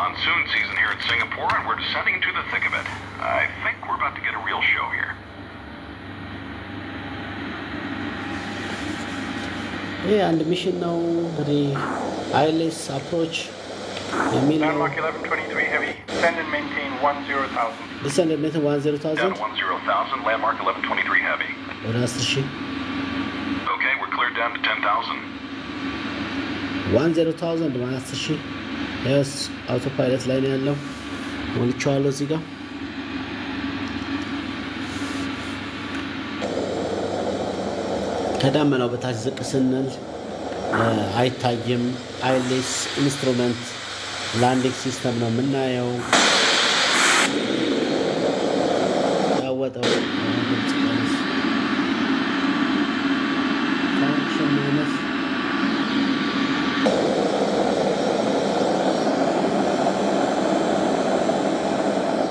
monsoon season here in Singapore, and we're descending into the thick of it. I think we're about to get a real show here. Yeah, and the mission now, the ILS approach. Landmark 1123 heavy, descend and maintain 10,000. Descend and maintain 10,000. Down to 10,000, landmark 1123 heavy. What else is she? Okay, we're cleared down to 10,000. 10,000 ማለት እሺ yes autopilot ላይ ነው ያለው ሞልቻለሁ እዚህ ጋር ከዳመናው በታች ዝቅ ስንል አይታይም ILS ኢንስትሩመንት ላንዲንግ ሲስተም ነው የምናየው ያወጣው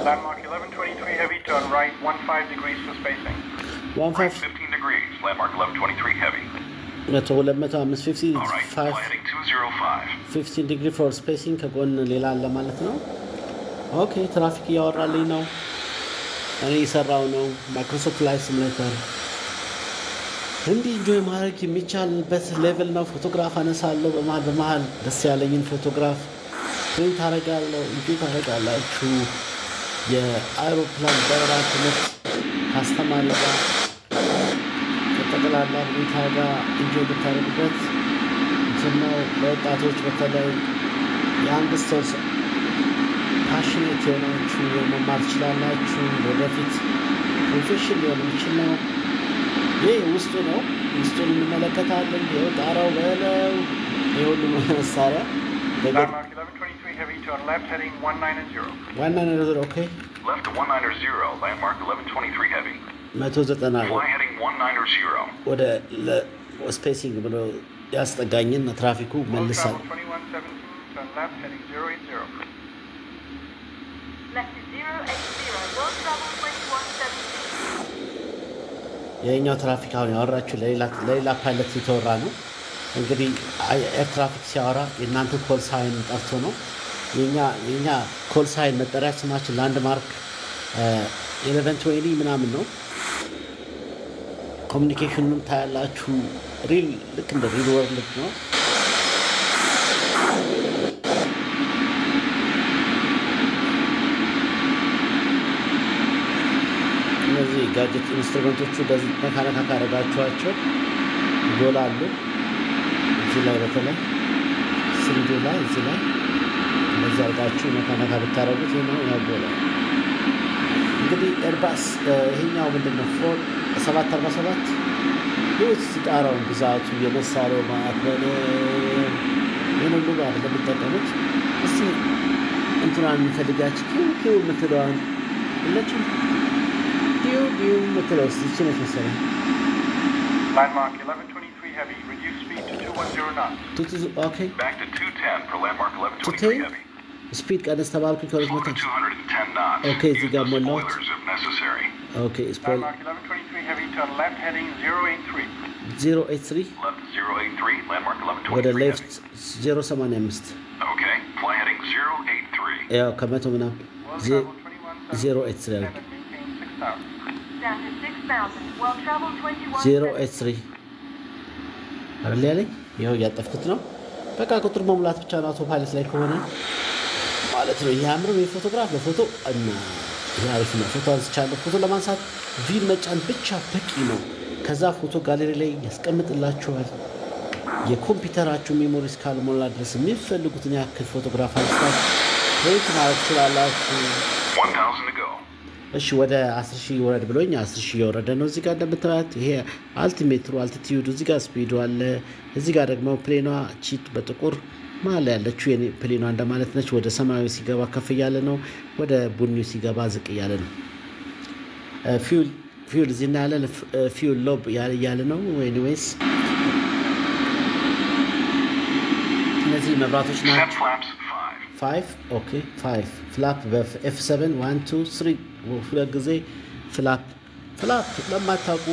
Landmark 1123 heavy, turn right 15 degrees for spacing. 15 degrees, landmark 1123 heavy. That's 250. All right, heading 205. 15 degree for spacing ከጎን ሌላ አለ ማለት ነው ኦኬ ትራፊክ ያወራልኝ ነው እኔ እየሰራው ነው ማይክሮሶፍት ፍላይት ሲሙሌተር እንዲህ ኢንጆይ ማድረግ የሚቻልበት ሌቭል ነው ፎቶግራፍ አነሳለሁ በመሃል ደስ ያለኝን ፎቶግራፍ ፕሪንት አደርጋለሁ ኢዲት አደርጋላችሁ የአውሮፕላን በረራ ትምህርት ካስተማሪ ጋር ከተቀላላ ሁኔታ ጋር ኢንጆይ ብታደርጉበት ነው ለወጣቶች በተለይ ያንግስተርስ ፓሽኔት የሆናችሁ መማር ትችላላችሁ ወደፊት ፕሮፌሽን ሊሆን ይችላል ይህ ውስጡ ነው ውስጡን እንመለከታለን የጣራው በለው የሁሉ መሳሪያ Landmark 1123 heavy, turn left heading 190. 190 okay Left to 190, landmark 1123 heavy. 190 Fly heading 190. ወደ ስፔሲንግ ብሎ ያስጠጋኝና ትራፊኩ መልሳል 2117, turn left heading 080. Left to 080, road travel 2117. የኛው ትራፊክ አሁን ያወራችሁ ለሌላ ፓይለት የተወራ ነው እንግዲህ ኤር ትራፊክ ሲያወራ የእናንተ ኮል ሳይን ጠርቶ ነው የኛ ኮል ሳይን መጠሪያ ስማችን ላንድማርክ 1120 ምናምን ነው ኮሙኒኬሽኑን ታያላችሁ ሪል ልክ እንደ ሪል ወርልድ ነው እነዚህ ጋጀት ኢንስትሩመንቶቹ በዚህ ተካለካ ካረጋችኋቸው ይጎላሉ እዚህ ላይ በተለይ ስሪዶ ላይ እዚህ ላይ እንደዚህ አድርጋችሁ መካነካ ብታረጉት ነው ያጎላል እንግዲህ ኤርባስ ይሄኛው ምንድነው 747 ይሁት ሲጣራው ብዛቱ የመሳሪያው ማዕከል የነሉ ጋር ለምትጠቀሙት እስቲ እንትናን ፈልጋችሁ ኪው ምትለዋን ለችሁ ዲው ምትለው እስቲ መሰለኝ Landmark 1123 heavy, reduce speed to 210 knots. Okay. Back to 210 for landmark 1123 heavy. Speed ቀነስ ተባልኩኝ ከሁለት መቶ 210 knots. Okay, እዚህ ጋር ሞላው Spoilers if necessary. Okay, spoiler. Landmark 1123 heavy, turn left heading 083. 083 Left 083, landmark 1123 ወደ heavy. ሌፍት 085 Okay, fly heading 083. ያው ከመቶ ምናምን World travel 083 21,000, descend and maintain 6,000. Down to 6,000, well travel 21. 083 አይደል ያለኝ ይሄው ያጠፍኩት ነው በቃ ቁጥር መሙላት ብቻ ነው አውቶፓይለት ላይ ከሆነ ማለት ነው ያምሩ የፎቶግራፍ ለፎቶ እና ያሪፍ ነው ፎቶ አንስቻለሁ ፎቶ ለማንሳት ቪን መጫን ብቻ በቂ ነው ከዛ ፎቶ ጋለሪ ላይ ያስቀምጥላችኋል የኮምፒውተራችሁ ሜሞሪ እስካልሞላ ድረስ የሚፈልጉትን ያክል ፎቶግራፍ አንስታችሁ ፕሪንት ማድረግ ትችላላችሁ 1,000 to go. እሺ ወደ 10,000 ወረድ ብሎኝ 10,000 የወረደ ነው እዚህ ጋር እንደምታዩት ይሄ አልቲሜትሩ አልቲቲዩድ እዚህ ጋር ስፒዱ አለ እዚህ ጋር ደግሞ ፕሌኗ ቺት በጥቁር ማለ ያለችው የኔ ፕሌኗ እንደማለት ነች ወደ ሰማያዊ ሲገባ ከፍ ያለ ነው ወደ ቡኒው ሲገባ ዝቅ ያለ ነው ፊውል እዚህ እና ያለ ፊውል ሎብ ያለ ነው ኤኒዌይስ እነዚህ መብራቶች ናቸው 5 ኦኬ 5 ፍላፕ በF7 1 2 3 ሁለት ጊዜ ፍላፕ ለማታውቁ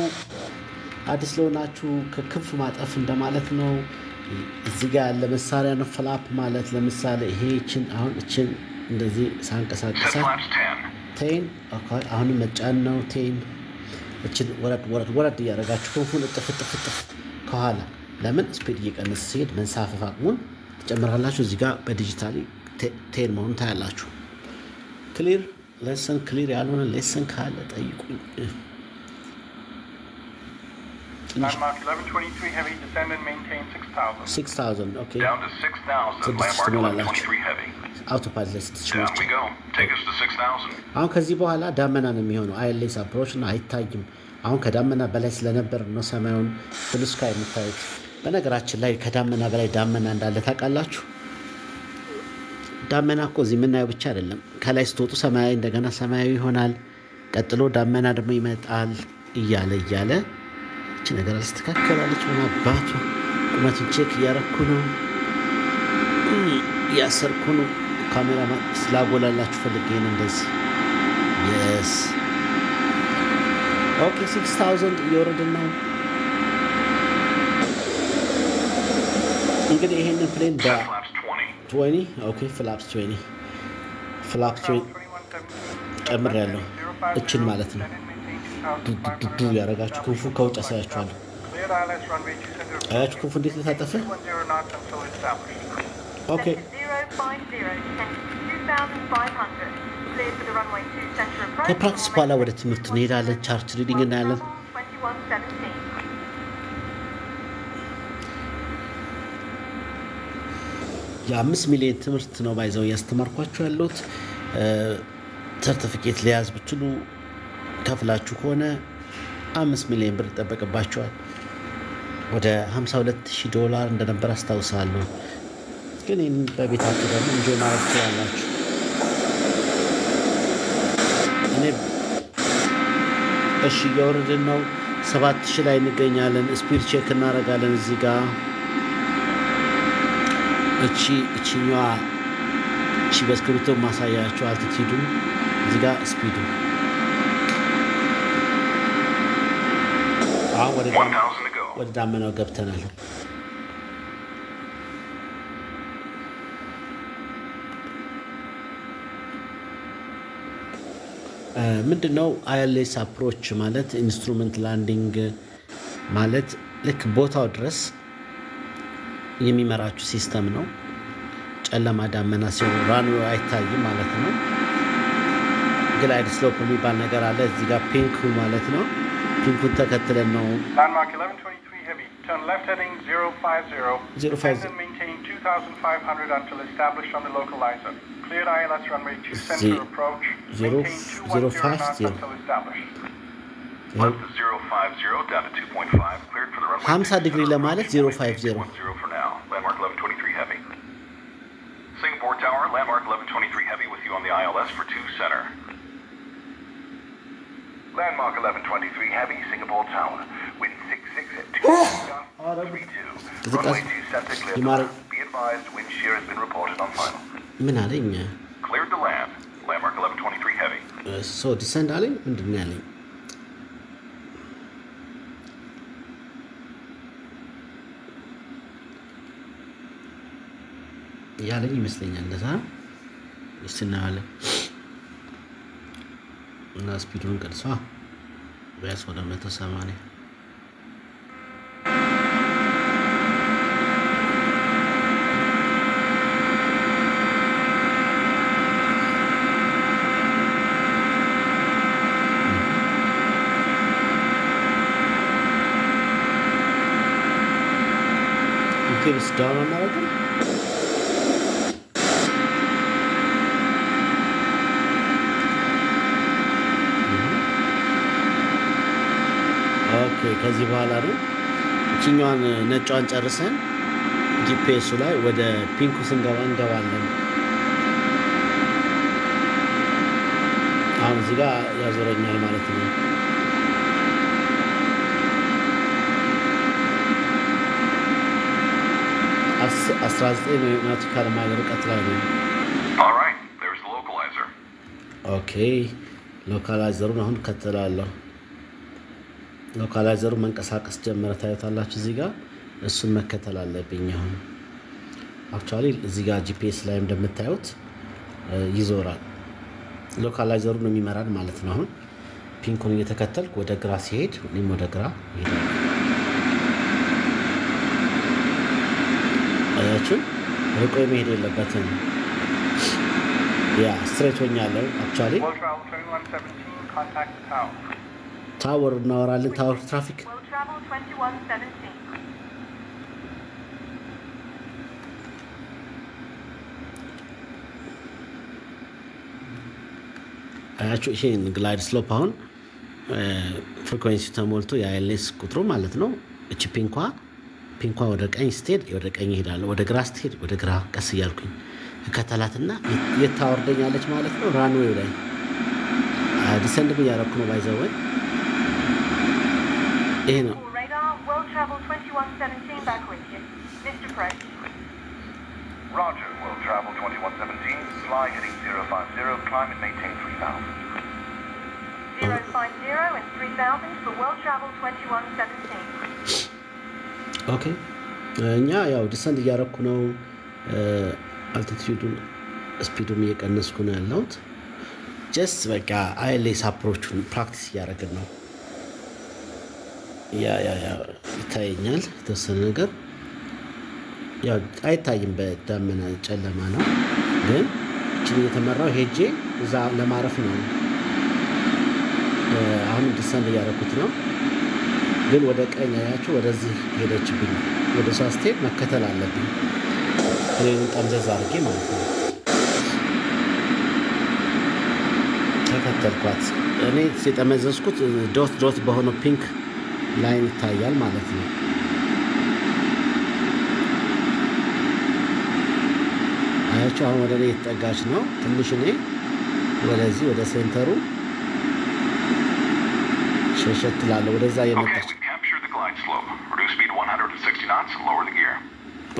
አዲስ ለሆናችሁ ከክንፍ ማጠፍ እንደማለት ነው እዚህ ጋር ያለ መሳሪያ ነው ፍላፕ ማለት ለምሳሌ ይሄችን አሁን እችን እንደዚህ Set ሳንቀሳቀሳ flaps 10. 10 ኦኬ አሁንም መጫን ነው 10 እቺን ወረድ እያደረጋችሁ ክንፉን እጥፍ ከኋላ ለምን ስፒድ እየቀነሰ ሲሄድ መንሳፈፍ አቅሙን ትጨምራላችሁ እዚህ ጋር በዲጂታሊ 10 መሆኑን ታያላችሁ ክሊር ሌሰን ክሊር ያልሆነ ሌሰን ካለ ጠይቁኝ Landmark 1123 heavy, descend and maintain 6,000. 6000 okay Down to 6,000. Landmark 1123 heavy. አውቶፓይለት ላይ Down we go. Take us to 6,000. አሁን ከዚህ በኋላ ዳመና ነው የሚሆነው አይኤልኤስ አፕሮች እና አይታይም አሁን ከዳመና በላይ ስለነበር ነው ሰማዩን ብሉ ስካይ የምታዩት በነገራችን ላይ ከዳመና በላይ ዳመና እንዳለ ታውቃላችሁ ዳመና እኮ እዚህ የምናየው ብቻ አይደለም ከላይ ስትወጡ ሰማያዊ እንደገና ሰማያዊ ይሆናል ቀጥሎ ዳመና ደግሞ ይመጣል እያለ እቺ ነገር አስተካከላለች ምናባቱ ቁመቱን ቼክ እያረኩ ነው ያሰርኩ ነው ካሜራ ስላጎላላችሁ ፈልጌ ነው እንደዚህ yes okay 6000 እየወረድን ነው እንግዲህ ይሄንን ፕሌን Set flaps 20. 20 okay flaps 20 flaps 20 ጨምር ያለው እችን ማለት ነው ዱዱ ያረጋችሁ ክንፉ ከውጭ አሳያችኋለሁ Cleared ILS runway 2 center approach. አያችሁ ክንፉ እንዴት ተታጠፈ 10 knots until established. ኦኬ Center 050, descend to 2,500. Cleared for the runway 2 center approach. ከፕራክቲስ በኋላ ወደ ትምህርት እንሄዳለን ቻርት ሪዲንግ እናያለን 2117. የ5 ሚሊዮን ትምህርት ነው ባይዘው ያስተማርኳችሁ ያሉት ሰርቲፊኬት ሊያዝ ብትሉ ከፍላችሁ ከሆነ 5 ሚሊዮን ብር ይጠበቅባችኋል ወደ $52,000 እንደነበር አስታውሳለሁ ግን ይህን በቤታችሁ ደግሞ እንጆይ ማድረግ ትችላላችሁ እኔ እሺ እየወረድን ነው 7000 ላይ እንገኛለን ስፒድ ቼክ እናደርጋለን እዚህ ጋር እቺኛዋ በስክሪፕቶ ማሳያችሁ አልቲቲዩዱ እዚህ ጋር ስፒዱ አሁን 1,000 to go. ወደ ዳመናው ገብተናል ምንድነው አይኤልኤስ አፕሮች ማለት ኢንስትሩመንት ላንዲንግ ማለት ልክ ቦታው ድረስ የሚመራችሁ ሲስተም ነው ጨለማ ዳመና ሲሆን ራንዌው አይታይም ማለት ነው ግላይድ ስሎፕ የሚባል ነገር አለ እዚህ ጋር ፒንክ ማለት ነው ፒንኩን ተከትለን ነው Landmark 1123 heavy, turn left heading 050. 050. Descend and maintain 2,500 until established on the localizer. Cleared ILS runway 2 center approach. Maintain 210 knots until established. Left to 050 down to 2.5. Cleared for the runway 50 2 ዲግሪ center ለማለት approach. 050 210 for now. Landmark 1123 heavy. Singapore Tower, Landmark 1123 heavy with you on the ILS for 2 center. Landmark 1123 heavy, Singapore Tower. Wind 66 at 2.32. Runway 2 center clear. Be advised, wind shear has been reported on final. ምን አለኝ Cleared to land. Landmark 1123 heavy. ሶ ዲሰንድ አለኝ ምንድነው ያለኝ ያለኝ ይመስለኛል እንደዛ እስናያለን እና ስፒዱን ቀንሷ ቢያንስ ወደ 180 ጊቭስ ዳውን እናደርጋለን ኦኬ ከዚህ በኋላ ነው እቺኛዋን ነጯን ጨርሰን ጂፒኤሱ ላይ ወደ ፒንኩ ስንገባ እንገባለን አሁን እዚህ ጋር ያዞረኛል ማለት ነው አስራዘጠኝ ናውቲካል ማይል ርቀት ላይ ነው All right, there's the localizer. ኦኬ ሎካላይዘሩን አሁን ከተላለሁ ሎካላይዘሩ መንቀሳቀስ ጀመረ ታዩታላችሁ እዚህ ጋር እሱን መከተል አለብኝ አሁን አክቹአሊ እዚህ ጋር ጂፒኤስ ላይ እንደምታዩት ይዞራል። ሎካላይዘሩ ነው የሚመራን ማለት ነው። አሁን ፒንኩን እየተከተልኩ ወደ ግራ ሲሄድ እኔም ወደ ግራ ይሄዳል። አያችሁ ርቆ መሄድ የለበትም። ያ ስትሬት ሆኛለሁ። አክቹዋሊ ታወር እናወራለን። ታወር ትራፊክ አያችሁ ይሄ ግላይድ ስሎፕ አሁን ፍሪኩዌንሲ ተሞልቶ የአይኤልኤስ ቁጥሩ ማለት ነው። እቺ ፒንኳ ወደ ቀኝ ስትሄድ ወደ ቀኝ እሄዳለሁ፣ ወደ ግራ ስትሄድ ወደ ግራ ቀስ እያልኩኝ እከተላትና የታወርደኛለች ማለት ነው። ራንዌው ላይ ዲሰንድ እያደረኩ ነው። ባይዘው ይሄ ነው Roger, World Travel 2117, fly heading 050, climb and maintain 3000. 050 and 3000 for World Travel 2117. ኦኬ እኛ ያው ዲሰንድ እያደረኩ ነው። አልቲቲዩዱን ስፒዱን እየቀነስኩ ነው ያለሁት። ጀስት በቃ አይኤልኤስ አፕሮቹን ፕራክቲስ እያደረግን ነው። ያ ይታየኛል የተወሰነ ነገር ያው አይታይም፣ በደመና ጨለማ ነው። ግን እቺን እየተመራው ሄጄ እዛ ለማረፍ ነው። አሁን ዲሰንድ እያደረኩት ነው። ግን ወደ ቀኝ አያችሁ ወደዚህ ሄደችብኝ። ወደ እሷ ስትሄድ መከተል አለብኝ። ፍሬኑን ጠምዘዝ አድርጌ ማለት ነው። ተከተልኳት። እኔ የጠመዘዝኩት ዶት በሆነው ፒንክ ላይን ይታያል ማለት ነው። አያችሁ አሁን ወደ እኔ የተጠጋች ነው። ትንሽ እኔ ወደዚህ ወደ ሴንተሩ ሸሸት እላለሁ። ወደዛ የመጣች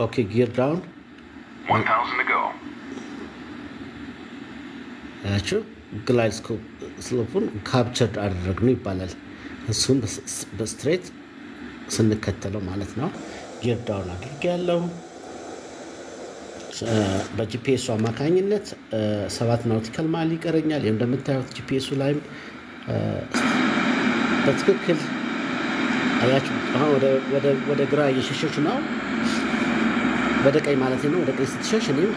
ኦኬ ጊር ዳውን 1000 to go. አያችሁ ግላይድ ስሎፑን ካፕቸርድ አደረግነው ይባላል። እሱን በስትሬት ስንከተለው ማለት ነው። ጊር ዳውን አድርጌያለሁ። በጂፒኤሱ አማካኝነት 7 ናውቲካል ማይል ይቀረኛል። ይሄም እንደምታዩት ጂፒኤሱ ላይም በትክክል አያችሁ። አሁን ወደ ግራ እየሸሸች ነው፣ ወደ ቀኝ ማለት ነው። ወደ ቀኝ ስትሸሽ እኔም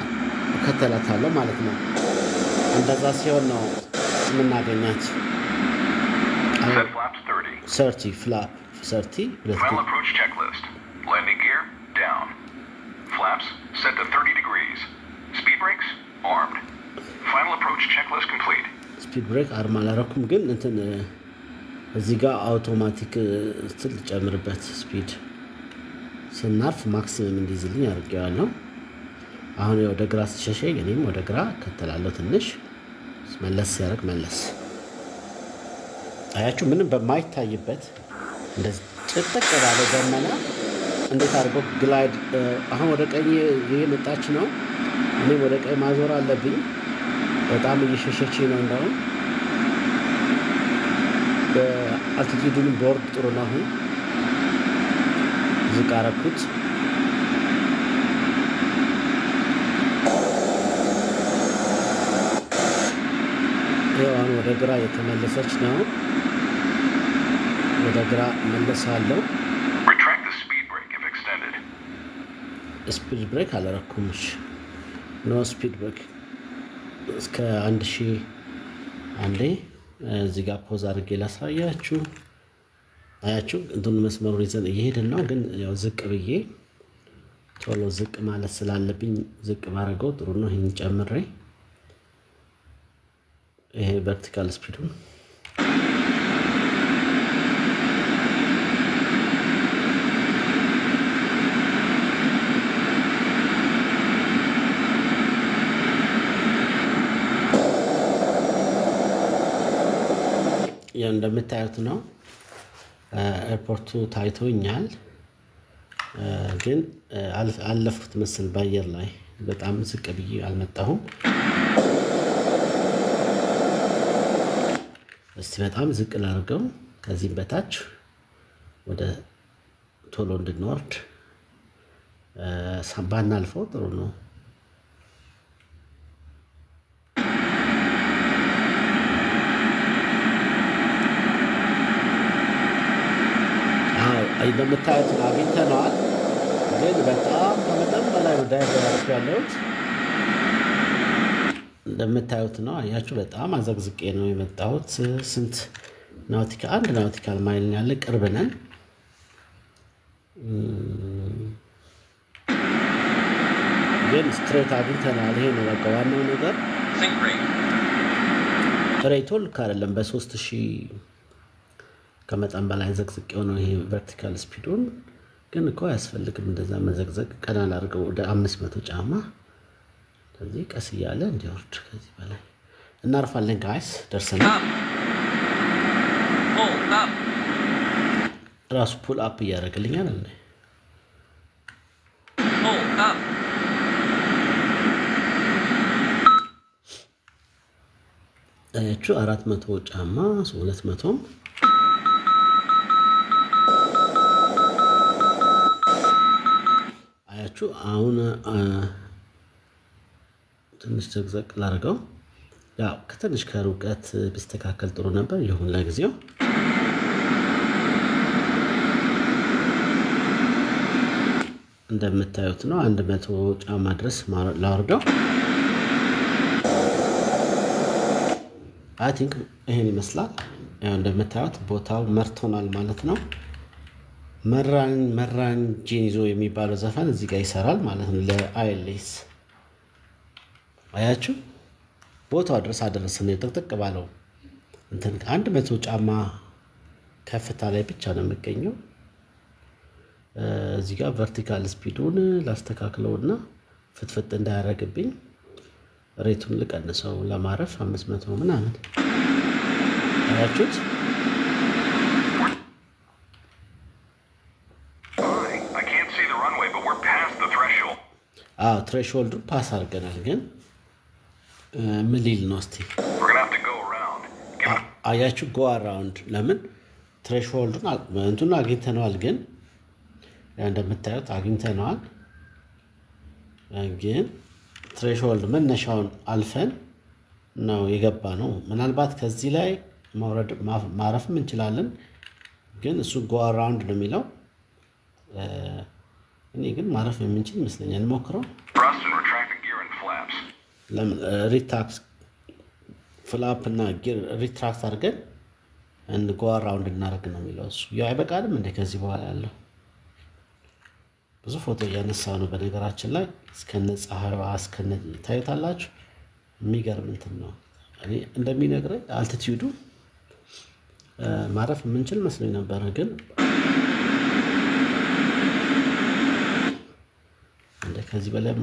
እከተላታለሁ ማለት ነው። እንደዛ ሲሆን ነው የምናገኛት። 30 ፍላፕ 30 Final approach checklist. Landing gear down. Flaps set to 30 degrees. Speed brakes armed. Final approach checklist complete. ስፒድ ብሬክ አርማ አላረኩም፣ ግን እንትን እዚህ ጋር አውቶማቲክ ስትል ጨምርበት ስፒድ ስናርፍ ማክሲመም እንዲይዝልኝ አድርጌዋለሁ። አሁን ወደ ግራ ሲሸሸኝ እኔም ወደ ግራ ከተላለሁ። ትንሽ መለስ ሲያደርግ መለስ አያችሁ። ምንም በማይታይበት እንደዚህ ጥቅጥቅ ባለ ደመና እንዴት አድርጎ ግላይድ አሁን ወደ ቀኝ እየመጣች ነው። እኔም ወደ ቀኝ ማዞር አለብኝ። በጣም እየሸሸች ነው። እንደውም በአልቲቲዩዱን ቦርድ ጥሩ ነው። አሁን ዝቅ አደረኩት። አሁን ወደ ግራ የተመለሰች ነው። ወደ ግራ መለሳለሁ። ስፒድ ብሬክ አላረኩም። ኖ ስፒድ ብሬክ እስከ 1000 አንዴ እዚህ ጋር ፖዝ አድርጌ ላሳያችሁ። አያችሁ እንትኑ መስመሩን ይዘን እየሄድን ነው። ግን ያው ዝቅ ብዬ ቶሎ ዝቅ ማለት ስላለብኝ ዝቅ ማድረገው ጥሩ ነው። ይሄን ጨምሬ ይሄ ቨርቲካል ስፒዱን ያው እንደምታዩት ነው። ኤርፖርቱ ታይቶኛል፣ ግን አለፍኩት መስል በአየር ላይ በጣም ዝቅ ብዬ አልመጣሁም። እስቲ በጣም ዝቅ ላድርገው። ከዚህም በታች ወደ ቶሎ እንድንወርድ ባናልፈው ጥሩ ነው። እንደምታዩት አግኝተነዋል። ግን በጣም ከመጠን በላይ ነው ዳይቭ ያደረኩ ያለሁት። እንደምታዩት ነው። አያችሁ በጣም አዘግዝቄ ነው የመጣሁት። ስንት ናውቲካል አንድ ናውቲካል ማይል ያለ ቅርብ ነን። ግን ስትሬት አግኝተናል። ይሄ ነው በቃ ዋናው ነገር። ሬቱ ልክ አይደለም። በ3000 ከመጠን በላይ ዘግዝቄው ነው ይሄ ቨርቲካል ስፒዱን። ግን እኮ አያስፈልግም እንደዛ መዘግዘግ። ቀላል አድርገው ወደ 500 ጫማ ከዚህ ቀስ እያለ እንዲወርድ ከዚህ በላይ እናርፋለን። ጋይስ ደርሰናል። ራሱ ፑል አፕ እያደረግልኛል እንዴ? አያችሁ 400 ጫማ 200 አያችሁ። አሁን ትንሽ ዘግዘቅ ላድርገው። ያው ከትንሽ ከሩቀት ቢስተካከል ጥሩ ነበር። ይሁን ለጊዜው እንደምታዩት ነው። 100 ጫማ ድረስ ላወርደው። አይ ቲንክ ይሄን ይመስላል። ያው እንደምታዩት ቦታው መርቶናል ማለት ነው። መራን ጂኒዞ የሚባለው ዘፈን እዚህ ጋር ይሰራል ማለት ነው ለአይኤልኤስ። አያችሁ ቦታው ድረስ አደረሰን። ጥቅጥቅ ባለው እንትን 100 ጫማ ከፍታ ላይ ብቻ ነው የሚገኘው። እዚህ ጋር ቨርቲካል ስፒዱን ላስተካክለውና ፍትፍት እንዳያረግብኝ ሬቱን ልቀንሰው ለማረፍ 500 ምናምን። አያችሁት? ትሬሽሆልዱ ፓስ አድርገናል። ግን ምን ሊል ነው እስቲ? አያችሁ ጎ አራውንድ። ለምን ትሬሽሆልዱን እንቱን አግኝተነዋል። ግን እንደምታዩት አግኝተነዋል። ግን ትሬሽሆልድ መነሻውን አልፈን ነው የገባ ነው። ምናልባት ከዚህ ላይ ማውረድ ማረፍም እንችላለን። ግን እሱ ጎ አራውንድ ነው የሚለው። እኔ ግን ማረፍ የምንችል ይመስለኛል። እንሞክረው። ሪትራክት ፍላፕ እና ጊር ሪትራክት አድርገን ጎ አራውንድ እናደርግ ነው የሚለው እሱ። ያው አይበቃልም እንደ ከዚህ በኋላ ያለው ብዙ ፎቶ እያነሳው ነው በነገራችን ላይ እስከነ ፀሐይዋ እስከነ ታዩታላችሁ። የሚገርም እንትን ነው። እኔ እንደሚነግረኝ አልቲቲዩዱ ማረፍ የምንችል መስሎኝ ነበር። ግን እንደ ከዚህ በላይ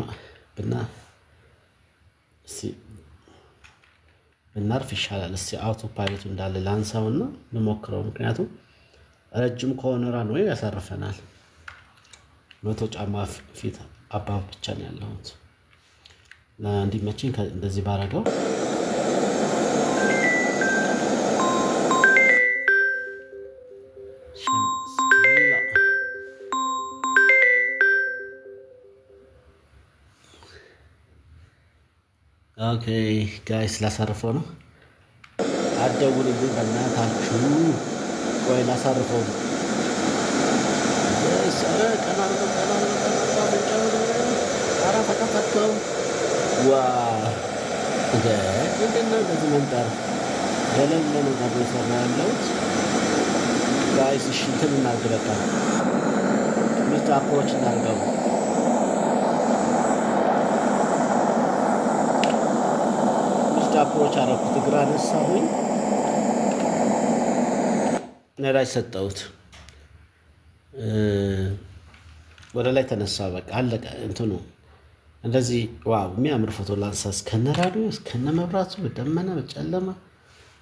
ብናርፍ ይሻላል። እስቲ አውቶ ፓይለቱ እንዳለ ላንሳውና እንሞክረው። ምክንያቱም ረጅም ከሆነ ራንዌይ ያሳርፈናል። 100 ጫማ ፊት አባብ ብቻ ነው ያለሁት። እንዲመችኝ እንደዚህ ባረገው ኦኬ ጋይስ ላሳርፈው ነው። አትደውሉልኝ በእናታችሁ። ቆይ ላሳርፈው። ምንድን ነው እንደዚህ መንጠር? ገለል ነገር ነው የሰራ ያለሁት ጋይስ። እሺ እንትን እናድርግ በቃ ሚስት አፕሮች እናድርገው። ሚስት አፕሮች አደረኩት። እግር አነሳሁኝ፣ ነዳጅ ሰጠሁት፣ ወደ ላይ ተነሳ። በቃ አለቀ እንትኑ። እንደዚህ ዋው የሚያምር ፎቶ ላንሳ። እስከነ ራዲዮ እስከነ መብራቱ በደመና በጨለማ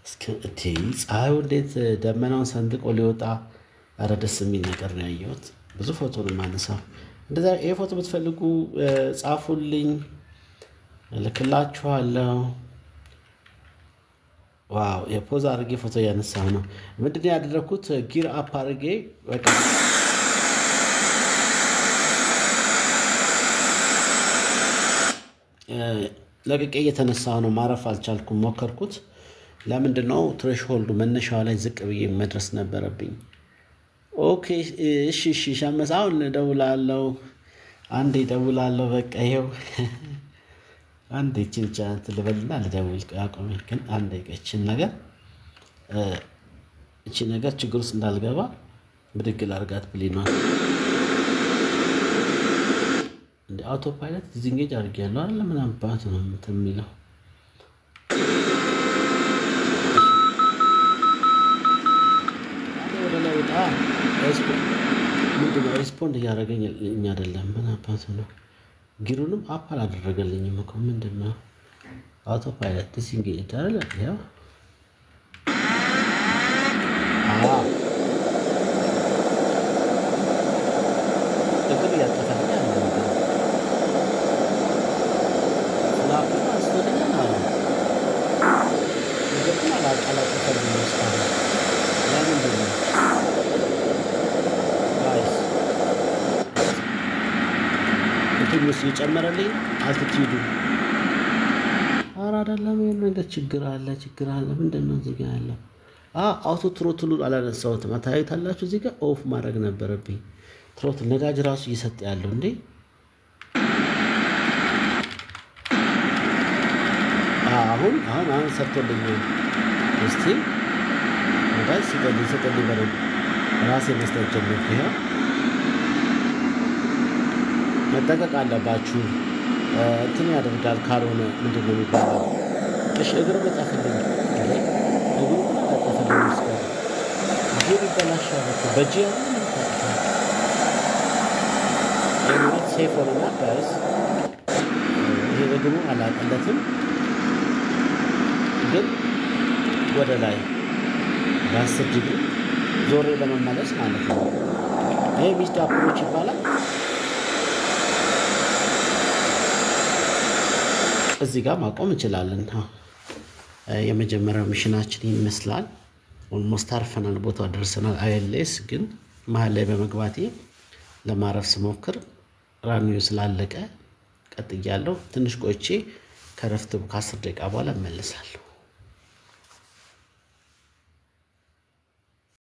ፀሐዩ እንዴት ደመናውን ሰንጥቆ ሊወጣ። ኧረ ደስ የሚል ነገር ነው ያየሁት። ብዙ ፎቶ ነው የማነሳው። እንደዛ ይሄ ፎቶ ብትፈልጉ ጻፉልኝ፣ እልክላችኋለሁ። ዋው የፖዝ አድርጌ ፎቶ እያነሳሁ ነው። ምንድን ነው ያደረኩት? ጊር አፕ አድርጌ በቃ ለቅቄ እየተነሳሁ ነው። ማረፍ አልቻልኩም። ሞከርኩት። ለምንድን ነው ትሬሽሆልዱ መነሻው ላይ ዝቅ ብዬ መድረስ ነበረብኝ። ኦኬ እሺ ሻመሳውን ደውላለሁ አንዴ ደውላለሁ በቃ ይሄው አንዴ ቻንት ልበልና ልደውል አቆሜ ግን አንዴ እቺን ነገር ችግር ውስጥ እንዳልገባ ብድግ ላርጋት ብሊና እንደ አውቶ ፓይለት ዲዚንጌጅ አድርጌያለሁ አይደል ምን አባቱ ነው የምትሚለው ሪስፖንድ እያደረገኝ እኛ አይደለም ምን አባቱ ነው ጊሩንም አፕል አደረገልኝም እኮ ምንድነው አውቶ ፓይለት ዲዚንጌጅ አይደል ያው እግር ያጠፋኝ አይደለም ስላፕና አስተደና እግርና አላጠፋኝ መስታወት ለምንድነው ጋይስ ትንሽ ይጨመረልኝ አልቲቲዩዱ አይደለም የሆነ ችግር አለ ምንድነው እዚህ ጋር ያለው አውቶ ትሮትሉን አላነሳሁትም ታያዩታላችሁ እዚህ ጋር ኦፍ ማድረግ ነበረብኝ ትሮትል ነዳጅ ራሱ እየሰጠ ያለው እንዴ አሁን ሰርቶልኛል እስቲ ነዳጅ ሲጠልኝ በደንብ ራሴ መስጠት ጀመርኩ ይኸው መጠንቀቅ አለባችሁ እንትን ያደርጋል ካልሆነ ምንድነው የሚባለው እሺ እግር በጣፍልኝ እግሩ ተጠፈለኝ እስከ ጊዜ ይበላሻል በጂ የሞት ሴፍ ሆነና ጋይስ ይሄ እግሩ አላቀለትም ግን ወደ ላይ በ10 ዲግሪ ዞሬ ለመመለስ ማለት ነው ይሄ ሚስት አፕሮች ይባላል እዚህ ጋር ማቆም እንችላለን የመጀመሪያው ሚሽናችን ይመስላል ኦልሞስት አርፈናል ቦታው ደርሰናል አይኤልኤስ ግን መሃል ላይ በመግባቴ ለማረፍ ስሞክር ራኒዮ ስላለቀ ቀጥያለሁ ትንሽ ቆይቼ ከረፍት ከ10 ደቂቃ በኋላ እመለሳለሁ